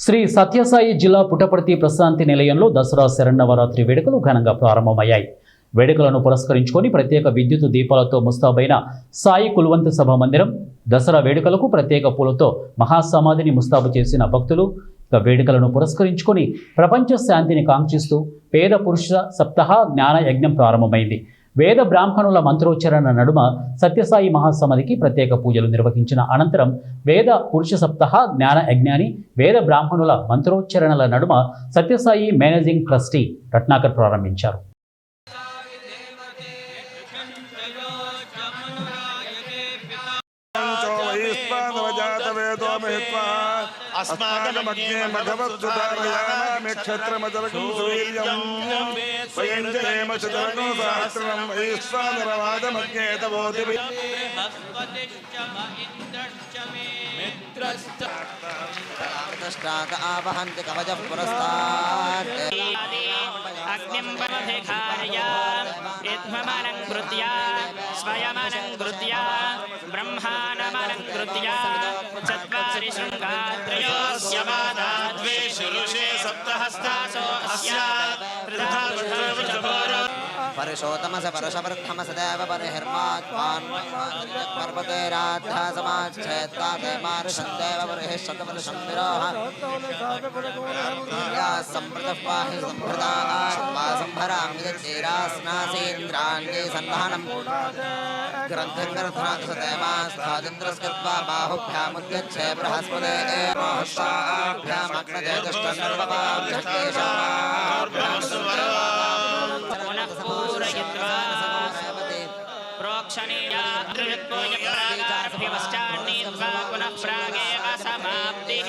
శ్రీ సత్యసాయి జిల్లా పుట్టపర్తి ప్రశాంతి నిలయంలో దసరా శరన్నవరాత్రి వేడుకలు ఘనంగా ప్రారంభమయ్యాయి. వేడుకలను పురస్కరించుకొని ప్రత్యేక విద్యుత్ దీపాలతో ముస్తాబైన సాయి కుల్వంత్ సభ మందిరం. దసరా వేడుకలకు ప్రత్యేక పూలతో మహాసమాధిని ముస్తాబు చేసిన భక్తులు. వేడుకలను పురస్కరించుకొని ప్రపంచ శాంతిని కాంక్షిస్తూ పేద పురుష సప్తాహ జ్ఞాన యజ్ఞం ప్రారంభమైంది. వేద బ్రాహ్మణుల మంత్రోచ్చరణ నడుమ సత్యసాయి మహాసమాధికి ప్రత్యేక పూజలు నిర్వహించిన అనంతరం వేద పురుష సప్తాహ జ్ఞాన యజ్ఞాన్ని వేద బ్రాహ్మణుల మంత్రోచ్చరణల నడుమ సత్యసాయి మేనేజింగ్ ట్రస్టీ రత్నాకర్ ప్రారంభించారు. आवहन्ति कवचः पुरस्तात् कृत्या स्वयमनङ्कृत्य ब्रह्माणमनङ्कृत्य चत्वारि शृङ्गात्रयोस्य द्वे ऋषे सप्तहस्तासो परिशोतमस परशवर्धमस देव परिहिर्मात्मान् पर्वतेराध्या समाच्छेत्ता ते मारुषन्देव परिहिष्यतपरुषं विरोह या सम्प्रतः पाहि सम्प्रदात्मा सम्भरामि चेरास्नासीन्द्राण्ये सन्वहनं ग्रन्थङ्गरथनाथसदेवास्थादिन्द्रस्कृत्वा बाहुभ्यामुद्यच्छे बृहस्पते महस्ताभ्यामग्नजे पुनः प्रागेव समाप्तिः